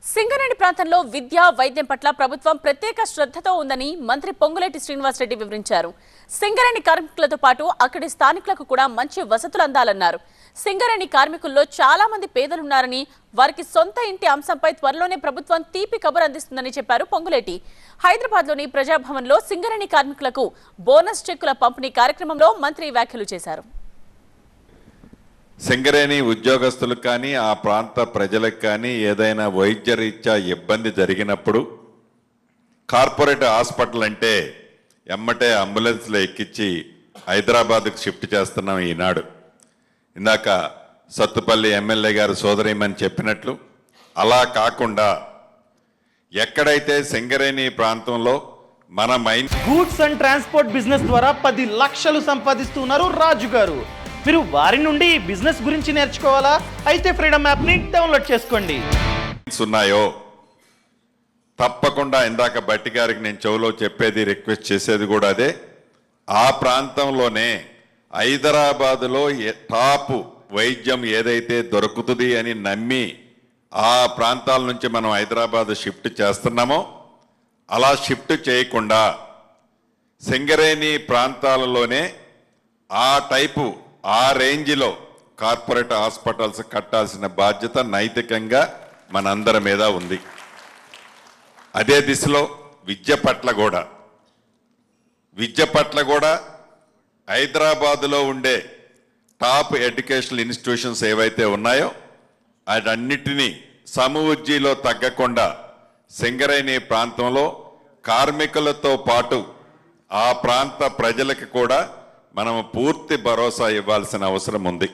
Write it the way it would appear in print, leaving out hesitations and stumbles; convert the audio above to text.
సింగరేణి ప్రాంతంలో విద్య, వైద్యం పట్ల ప్రభుత్వం ప్రత్యేక శ్రద్ధతో ఉందని మంత్రి పొంగులేటి శ్రీనివాసరెడ్డి వివరించారు. సింగరేణి కార్మికులతో పాటు అక్కడి స్థానికులకు కూడా మంచి వసతులు అందాలన్నారు. సింగరేణి కార్మికుల్లో చాలా మంది పేదలున్నారని, వారికి సొంత ఇంటి అంశంపై త్వరలోనే ప్రభుత్వం తీపి కబురు అందిస్తుందని చెప్పారు పొంగులేటి. హైదరాబాద్లోని ప్రజాభవన్లో సింగరేణి కార్మికులకు బోనస్ చెక్కుల పంపిణీ కార్యక్రమంలో మంత్రి వ్యాఖ్యలు చేశారు. సింగరేణి ఉద్యోగస్తులకు కానీ ఆ ప్రాంత ప్రజలకు కానీ ఏదైనా వైద్య రీత్యా ఇబ్బంది జరిగినప్పుడు కార్పొరేట్ హాస్పిటల్ అంటే ఎమ్మటే అంబులెన్స్లో ఎక్కించి హైదరాబాద్కు షిఫ్ట్ చేస్తున్నాం ఈనాడు. ఇందాక సత్తుపల్లి ఎమ్మెల్యే గారు సోదరిమని చెప్పినట్లు అలా కాకుండా ఎక్కడైతే సింగరేణి ప్రాంతంలో మన గూడ్స్ అండ్ ట్రాన్స్పోర్ట్ బిజినెస్ ద్వారా 10 లక్షలు సంపాదిస్తున్నారు రాజు గారు. మీరు వారి నుండి బిజినెస్ గురించి నేర్చుకోవాలా? అయితే ఫ్రీడమ్ యాప్ని డౌన్లోడ్ చేసుకోండి. ఉన్నాయో తప్పకుండా ఇందాక బట్టి గారికి నేను చెవులో చెప్పేది, రిక్వెస్ట్ చేసేది కూడా అదే. ఆ ప్రాంతంలోనే హైదరాబాదులో టాప్ వైద్యం ఏదైతే దొరుకుతుంది అని నమ్మి ఆ ప్రాంతాల నుంచి మనం హైదరాబాద్ షిఫ్ట్ చేస్తున్నామో అలా షిఫ్ట్ చేయకుండా సింగరేణి ప్రాంతాలలోనే ఆ టైపు ఆ రేంజ్లో కార్పొరేట్ హాస్పిటల్స్ కట్టాల్సిన బాధ్యత నైతికంగా మనందరి మీద ఉంది. అదే దిశలో విద్య పట్ల కూడా హైదరాబాదులో ఉండే టాప్ ఎడ్యుకేషనల్ ఇన్స్టిట్యూషన్స్ ఏవైతే ఉన్నాయో అదన్నిటినీ సమవుజ్జీలో తగ్గకుండా సింగరేణి ప్రాంతంలో కార్మికులతో పాటు ఆ ప్రాంత ప్రజలకు కూడా మనం పూర్తి భరోసా ఇవ్వాల్సిన అవసరం ఉంది.